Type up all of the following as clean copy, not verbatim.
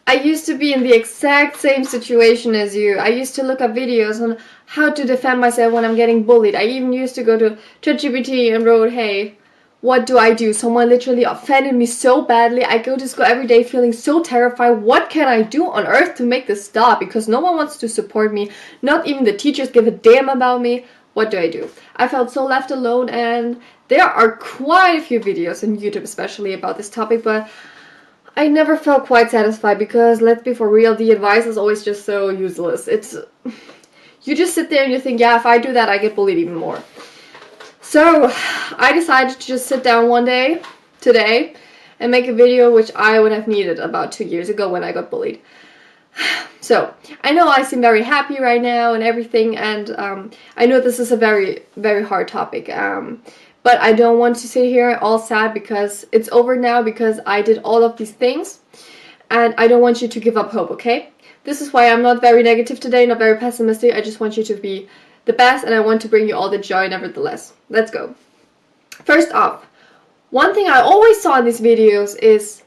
I used to be in the exact same situation as you. I used to look up videos on how to defend myself when I'm getting bullied. I even used to go to ChatGPT and wrote, hey, what do I do? Someone literally offended me so badly. I go to school every day feeling so terrified. What can I do on earth to make this stop? Because no one wants to support me. Not even the teachers give a damn about me. What do I do? I felt so left alone, and there are quite a few videos on YouTube especially about this topic, but I never felt quite satisfied because, let's be for real, the advice is always just so useless. You just sit there and you think, yeah, if I do that, I get bullied even more. So I decided to just sit down one day, today, and make a video which I would have needed about 2 years ago when I got bullied. So, I know I seem very happy right now and everything, and I know this is a very, very hard topic, but I don't want to sit here all sad because it's over now, because I did all of these things, and I don't want you to give up hope, okay? This is why I'm not very negative today, not very pessimistic. I just want you to be the best, and I want to bring you all the joy nevertheless. Let's go. First off, one thing I always saw in these videos is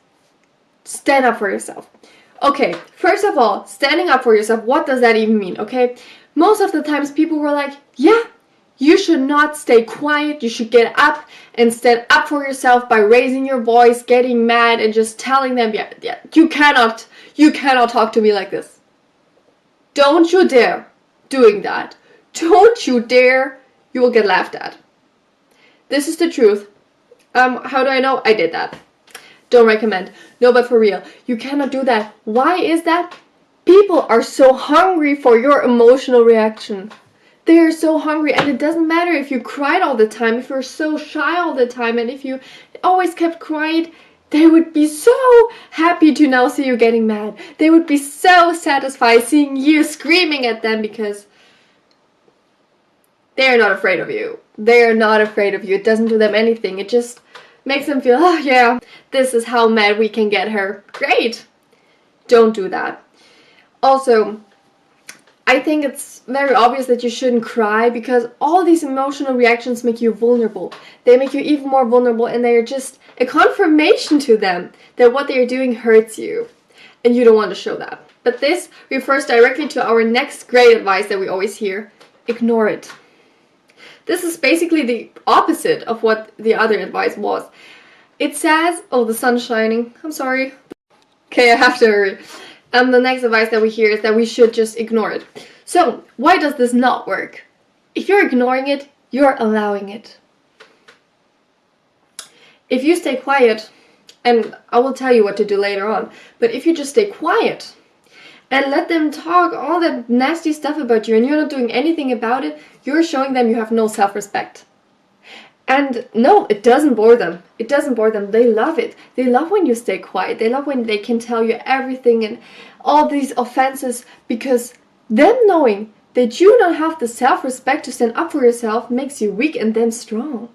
stand up for yourself. Okay, first of all, standing up for yourself, what does that even mean, okay? Most of the times people were like, yeah, you should not stay quiet, you should get up and stand up for yourself by raising your voice, getting mad, and just telling them, yeah, you cannot talk to me like this. Don't you dare doing that. Don't you dare, you will get laughed at. This is the truth. How do I know? I did that. Don't recommend. No, but for real, you cannot do that. Why is that? People are so hungry for your emotional reaction. They are so hungry, and it doesn't matter if you cried all the time, if you're so shy all the time, and if you always kept quiet, they would be so happy to now see you getting mad. They would be so satisfied seeing you screaming at them because they're not afraid of you. They're not afraid of you. It doesn't do them anything. It just makes them feel, oh yeah, this is how mad we can get her. Great. Don't do that. Also, I think it's very obvious that you shouldn't cry because all these emotional reactions make you vulnerable. They make you even more vulnerable, and they are just a confirmation to them that what they are doing hurts you. And you don't want to show that. But this refers directly to our next great advice that we always hear. Ignore it. This is basically the opposite of what the other advice was. It says, oh, the sun's shining. I'm sorry. Okay, I have to hurry. The next advice that we hear is that we should just ignore it. So, why does this not work? If you're ignoring it, you're allowing it. If you stay quiet, and I will tell you what to do later on, but if you just stay quiet and let them talk all that nasty stuff about you and you're not doing anything about it, you're showing them you have no self-respect. And no, it doesn't bore them. It doesn't bore them. They love it. They love when you stay quiet. They love when they can tell you everything and all these offenses, because them knowing that you don't have the self-respect to stand up for yourself makes you weak and them strong.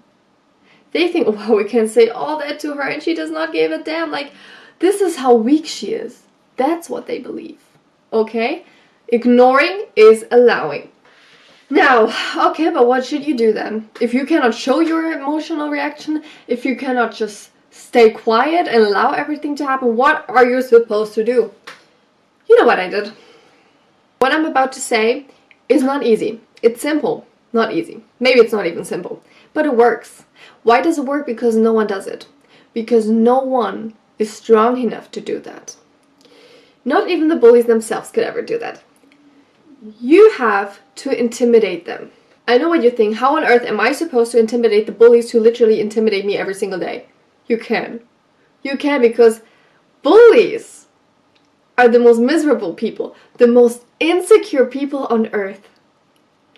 They think, wow, we can say all that to her and she does not give a damn. Like, this is how weak she is. That's what they believe. Okay? Ignoring is allowing. Now, okay, but what should you do then? If you cannot show your emotional reaction, if you cannot just stay quiet and allow everything to happen, what are you supposed to do? You know what I did. What I'm about to say is not easy. It's simple, not easy. Maybe it's not even simple, but it works. Why does it work? Because no one does it. Because no one is strong enough to do that. Not even the bullies themselves could ever do that. You have to intimidate them. I know what you think. How on earth am I supposed to intimidate the bullies who literally intimidate me every single day? You can. You can, because bullies are the most miserable people, the most insecure people on earth.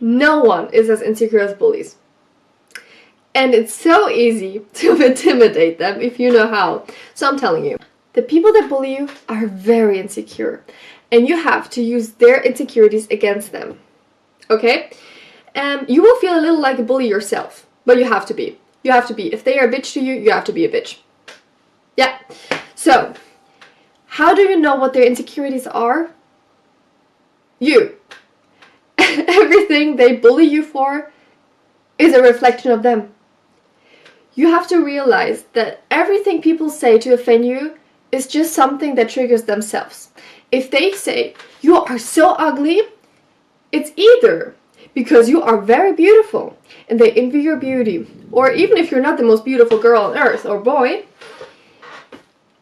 No one is as insecure as bullies. And it's so easy to intimidate them if you know how. So I'm telling you, the people that bully you are very insecure. And you have to use their insecurities against them. Okay? You will feel a little like a bully yourself. But you have to be. You have to be. If they are a bitch to you, you have to be a bitch. Yeah. So, how do you know what their insecurities are? You. Everything they bully you for is a reflection of them. You have to realize that everything people say to offend you is just something that triggers themselves. If they say, you are so ugly, it's either because you are very beautiful and they envy your beauty, or even if you're not the most beautiful girl on earth or boy,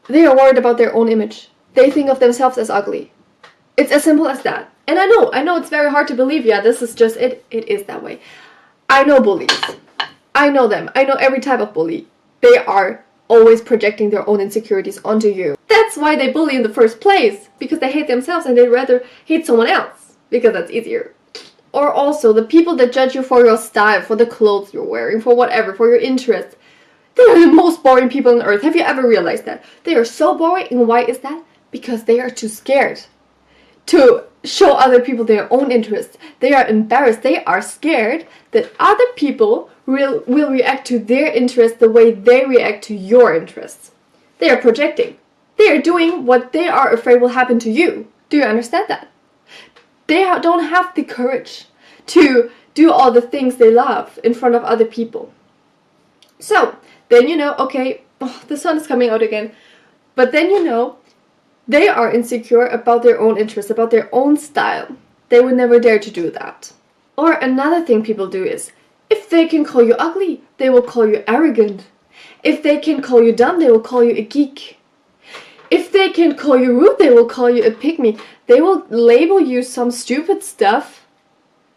they are worried about their own image. They think of themselves as ugly. It's as simple as that. And I know it's very hard to believe. Yeah, this is just it. It is that way. I know bullies. I know them. I know every type of bully. They are always projecting their own insecurities onto you. That's why they bully in the first place, because they hate themselves and they'd rather hate someone else, because that's easier. Or also the people that judge you for your style, for the clothes you're wearing, for whatever, for your interests. They are the most boring people on earth. Have you ever realized that? They are so boring, and why is that? Because they are too scared to show other people their own interests. They are embarrassed. They are scared that other people will react to their interests the way they react to your interests. They are projecting. They are doing what they are afraid will happen to you. Do you understand that? They don't have the courage to do all the things they love in front of other people. So, then you know, okay, the sun is coming out again. But then you know, they are insecure about their own interests, about their own style. They would never dare to do that. Or another thing people do is, if they can call you ugly, they will call you arrogant. If they can call you dumb, they will call you a geek. If they can call you rude, they will call you a pygmy. They will label you some stupid stuff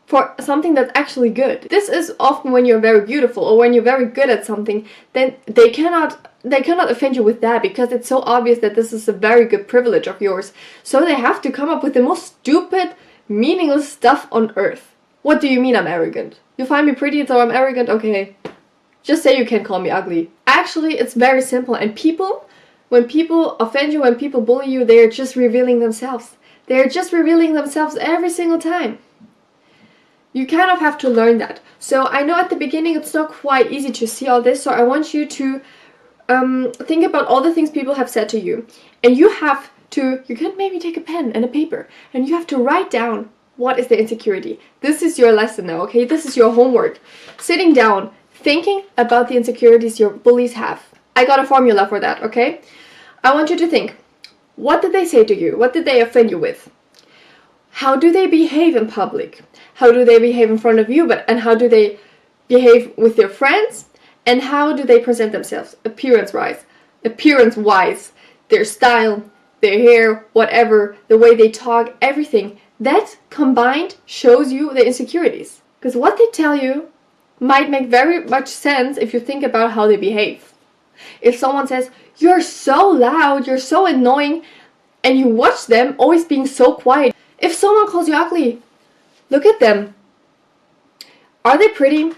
for something that's actually good. This is often when you're very beautiful or when you're very good at something, then they cannot offend you with that, because it's so obvious that this is a very good privilege of yours. So they have to come up with the most stupid, meaningless stuff on earth. What do you mean I'm arrogant? You find me pretty, so I'm arrogant? Okay. Just say you can't call me ugly. Actually, it's very simple. And when people offend you, when people bully you, they are just revealing themselves. They are just revealing themselves every single time. You kind of have to learn that. So I know at the beginning it's not quite easy to see all this, so I want you to think about all the things people have said to you. And you can maybe take a pen and a paper, and you have to write down what is the insecurity. This is your lesson now, okay? This is your homework. Sitting down, thinking about the insecurities your bullies have. I got a formula for that, okay? I want you to think, what did they say to you? What did they offend you with? How do they behave in public? How do they behave in front of you? And how do they behave with their friends? And how do they present themselves? Appearance-wise, their style, their hair, whatever, the way they talk, everything. That combined shows you the insecurities. Because what they tell you might make very much sense if you think about how they behave. If someone says, you're so loud, you're so annoying, and you watch them always being so quiet. If someone calls you ugly, look at them. Are they pretty?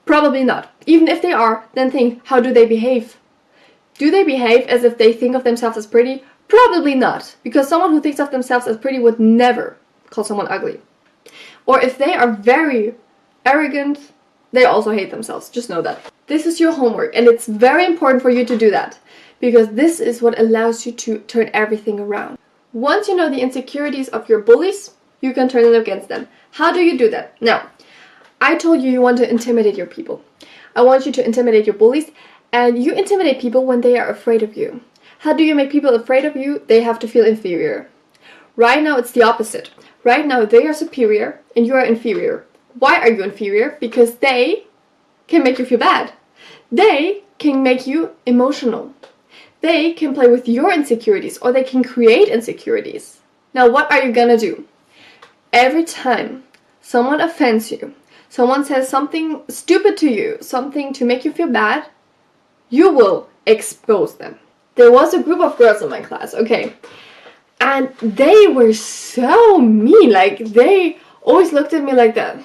Probably not. Even if they are, then think, how do they behave? Do they behave as if they think of themselves as pretty? Probably not, because someone who thinks of themselves as pretty would never call someone ugly. Or if they are very arrogant, they also hate themselves. Just know that. This is your homework, and it's very important for you to do that, because this is what allows you to turn everything around. Once you know the insecurities of your bullies, you can turn them against them. How do you do that? Now, I told you want to intimidate your people. I want you to intimidate your bullies, and you intimidate people when they are afraid of you. How do you make people afraid of you? They have to feel inferior. Right now, it's the opposite. Right now, they are superior and you are inferior. Why are you inferior? Because they can make you feel bad. They can make you emotional. They can play with your insecurities, or they can create insecurities. Now, what are you gonna do? Every time someone offends you, someone says something stupid to you, something to make you feel bad, you will expose them. There was a group of girls in my class, okay, and they were so mean. Like, they always looked at me like that.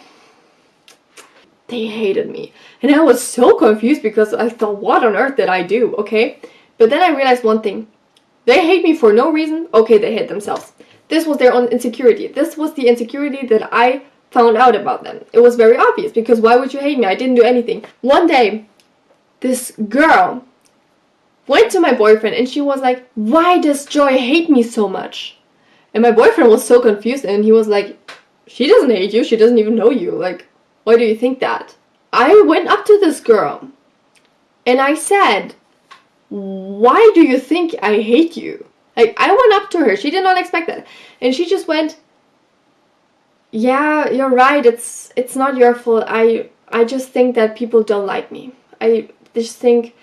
They hated me, and I was so confused because I thought, what on earth did I do, okay? But then I realized one thing. They hate me for no reason. Okay, they hate themselves. This was their own insecurity. This was the insecurity that I found out about them. It was very obvious, because why would you hate me? I didn't do anything. One day, this girl went to my boyfriend and she was like, why does Joy hate me so much? And my boyfriend was so confused, and he was like, she doesn't hate you. She doesn't even know you. Like, why do you think that? I went up to this girl and I said, why do you think I hate you? Like, I went up to her. She did not expect that. And she just went, yeah, you're right. It's not your fault. I just think that people don't like me. I think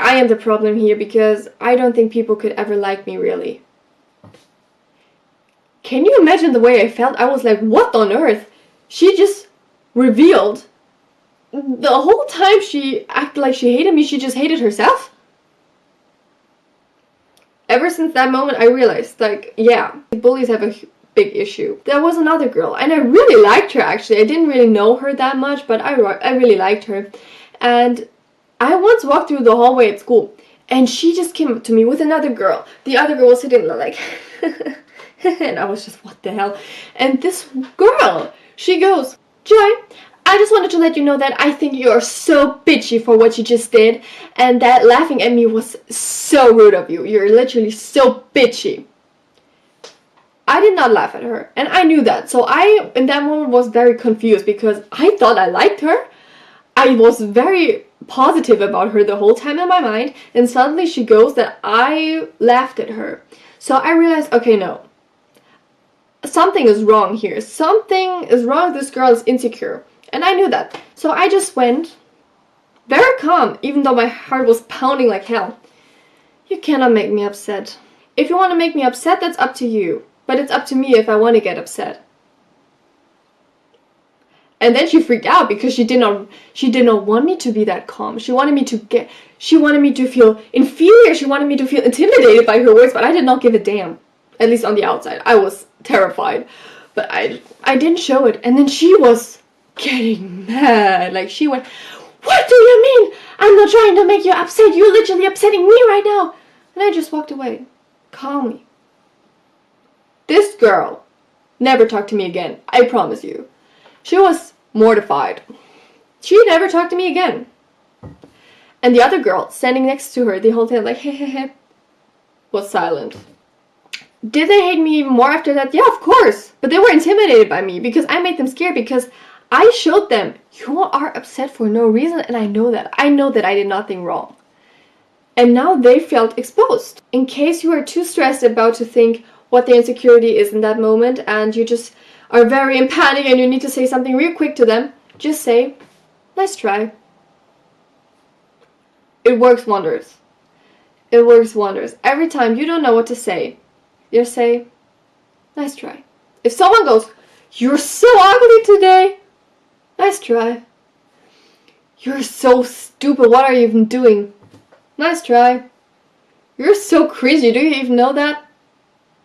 I am the problem here because I don't think people could ever like me, really. Can you imagine the way I felt? I was like, what on earth? She just revealed the whole time she acted like she hated me, she just hated herself. Ever since that moment, I realized, like, yeah, bullies have a big issue. There was another girl, and I really liked her, actually. I didn't really know her that much, but I really liked her. And I once walked through the hallway at school, and she just came up to me with another girl. The other girl was sitting there like, and I was just, what the hell? And this girl, she goes, Joy, I just wanted to let you know that I think you are so bitchy for what you just did, and that laughing at me was so rude of you. You're literally so bitchy. I did not laugh at her, and I knew that. So I, in that moment, was very confused because I thought I liked her. I was very positive about her the whole time in my mind, and suddenly she goes that I laughed at her. So I realized, okay, no. Something is wrong here. Something is wrong. This girl is insecure. And I knew that. So I just went very calm, even though my heart was pounding like hell. You cannot make me upset. If you want to make me upset, that's up to you. But it's up to me if I want to get upset. And then she freaked out because she did not want me to be that calm. She wanted me to feel inferior. She wanted me to feel intimidated by her words, but I did not give a damn. At least on the outside. I was terrified. But I didn't show it. And then she was getting mad. Like, she went, what do you mean? I'm not trying to make you upset. You're literally upsetting me right now. And I just walked away. Calmly. This girl never talked to me again. I promise you. She was mortified. She never talked to me again. And the other girl, standing next to her the whole time, like, hehehe, was silent. Did they hate me even more after that? Yeah, of course. But they were intimidated by me because I made them scared because I showed them, you are upset for no reason, and I know that. I know that I did nothing wrong. And now they felt exposed. In case you are too stressed about to think what the insecurity is in that moment, and you just are very in panic and you need to say something real quick to them, just say, nice try. It works wonders. It works wonders. Every time you don't know what to say, you say, nice try. If someone goes, you're so ugly today, nice try. You're so stupid, what are you even doing? Nice try. You're so crazy, do you even know that?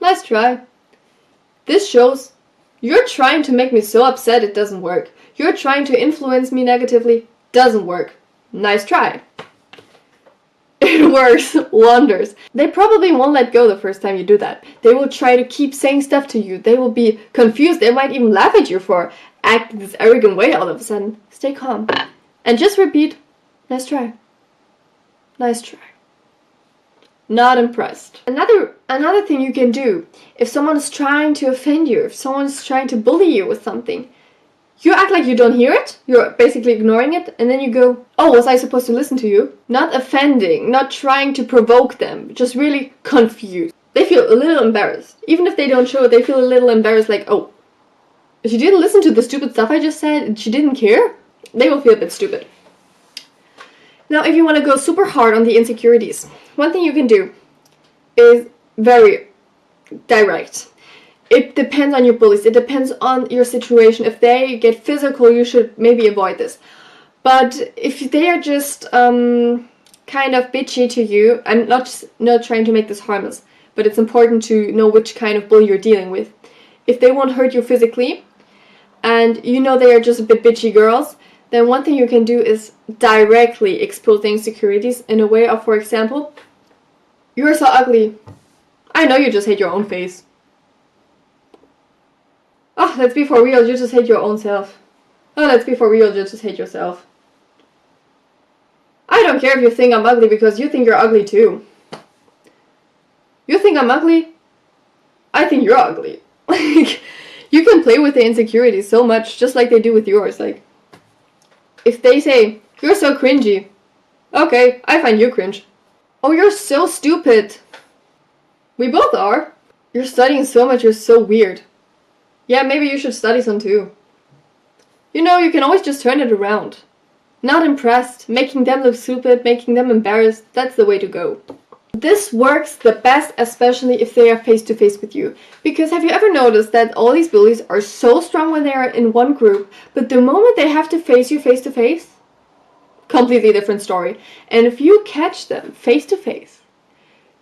Nice try. This shows you're trying to make me so upset it doesn't work. You're trying to influence me negatively, doesn't work. Nice try. It works wonders. They probably won't let go the first time you do that. They will try to keep saying stuff to you. They will be confused. They might even laugh at you for acting this arrogant way all of a sudden. Stay calm. And just repeat, nice try. Nice try. Not impressed. Another thing you can do, if someone is trying to offend you, if someone is trying to bully you with something, you act like you don't hear it, you're basically ignoring it, and then you go, oh, was I supposed to listen to you? Not offending, not trying to provoke them, just really confused. They feel a little embarrassed. Even if they don't show it, they feel a little embarrassed, like, oh, she didn't listen to the stupid stuff I just said, and she didn't care? They will feel a bit stupid. Now, if you want to go super hard on the insecurities, one thing you can do is very direct. It depends on your bullies. It depends on your situation. If they get physical, you should maybe avoid this. But if they are just kind of bitchy to you, I'm not trying to make this harmless, but it's important to know which kind of bully you're dealing with. If they won't hurt you physically, and you know they are just a bit bitchy girls, then one thing you can do is directly expose the insecurities in a way of, for example, you're so ugly. I know you just hate your own face. Oh, let's be for real, you just hate your own self. Oh, let's be for real, you just hate yourself. I don't care if you think I'm ugly because you think you're ugly too. You think I'm ugly? I think you're ugly. Like, you can play with the insecurities so much, just like they do with yours. Like, if they say, you're so cringy, okay, I find you cringe. Oh, you're so stupid. We both are. You're studying so much, you're so weird. Yeah, maybe you should study some too. You know, you can always just turn it around. Not impressed, making them look stupid, making them embarrassed, that's the way to go. This works the best, especially if they are face to face with you. Because have you ever noticed that all these bullies are so strong when they are in one group, but the moment they have to face you face to face, completely different story. And if you catch them face to face,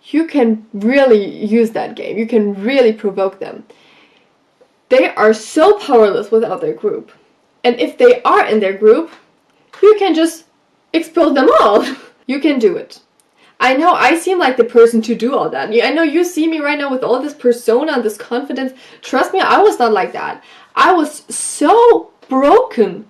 you can really use that game. You can really provoke them. They are so powerless without their group. And if they are in their group, you can just explode them all. You can do it. I know I seem like the person to do all that. I know you see me right now with all this persona and this confidence. Trust me, I was not like that. I was so broken.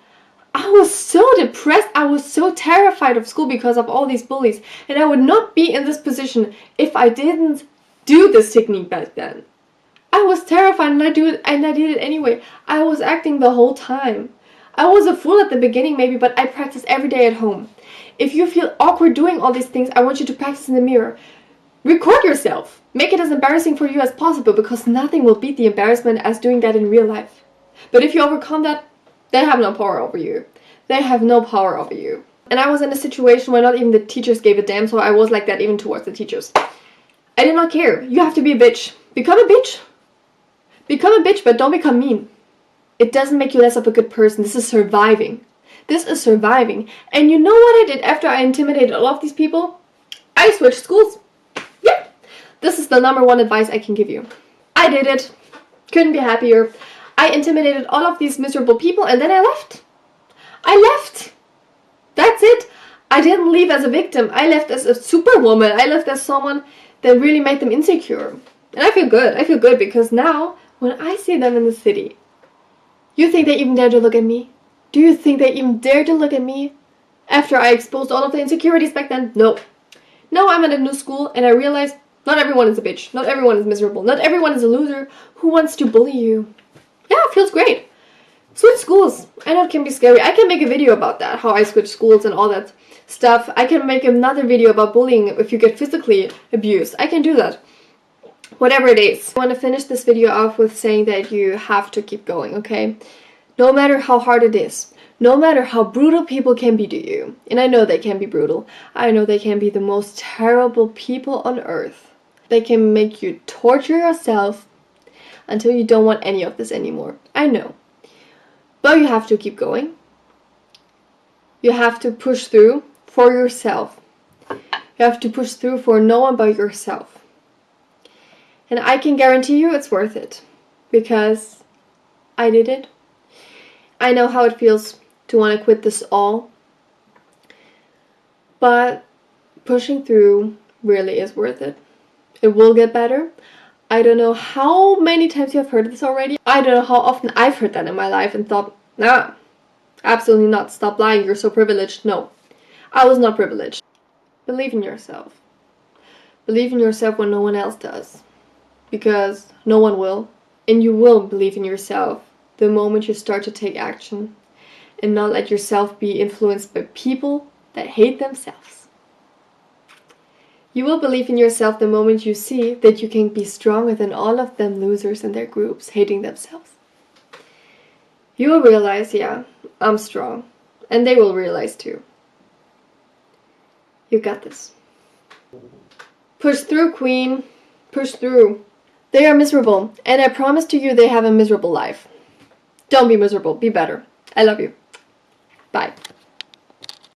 I was so depressed. I was so terrified of school because of all these bullies. And I would not be in this position if I didn't do this technique back then. I was terrified and I did it anyway. I was acting the whole time. I was a fool at the beginning maybe, but I practiced every day at home. If you feel awkward doing all these things, I want you to practice in the mirror. Record yourself. Make it as embarrassing for you as possible, because nothing will beat the embarrassment as doing that in real life. But if you overcome that, they have no power over you. They have no power over you. And I was in a situation where not even the teachers gave a damn, so I was like that even towards the teachers. I did not care. You have to be a bitch. Become a bitch. Become a bitch, but don't become mean. It doesn't make you less of a good person. This is surviving. This is surviving. And you know what I did after I intimidated all of these people? I switched schools. Yeah. This is the #1 advice I can give you. I did it. Couldn't be happier. I intimidated all of these miserable people and then I left. I left. That's it. I didn't leave as a victim. I left as a superwoman. I left as someone that really made them insecure. And I feel good. I feel good because now when I see them in the city, you think they even dare to look at me? Do you think they even dare to look at me? After I exposed all of the insecurities back then? No. Now I'm at a new school and I realize not everyone is a bitch. Not everyone is miserable. Not everyone is a loser who wants to bully you. Yeah, it feels great. Switch schools. I know it can be scary. I can make a video about that, how I switch schools and all that stuff. I can make another video about bullying if you get physically abused. I can do that. Whatever it is. I want to finish this video off with saying that you have to keep going, okay? No matter how hard it is, no matter how brutal people can be to you, and I know they can be brutal, I know they can be the most terrible people on earth. They can make you torture yourself until you don't want any of this anymore. I know. But you have to keep going. You have to push through for yourself. You have to push through for no one but yourself. And I can guarantee you it's worth it. Because I did it. I know how it feels to want to quit this all. But pushing through really is worth it. It will get better. I don't know how many times you have heard this already. I don't know how often I've heard that in my life and thought, nah, absolutely not. Stop lying. You're so privileged. No, I was not privileged. Believe in yourself. Believe in yourself when no one else does. Because no one will. And you will believe in yourself the moment you start to take action and not let yourself be influenced by people that hate themselves. You will believe in yourself the moment you see that you can be stronger than all of them losers in their groups hating themselves. You will realize, yeah, I'm strong. And they will realize too. You got this. Push through, queen. Push through. They are miserable, and I promise to you they have a miserable life. Don't be miserable, be better. I love you. Bye.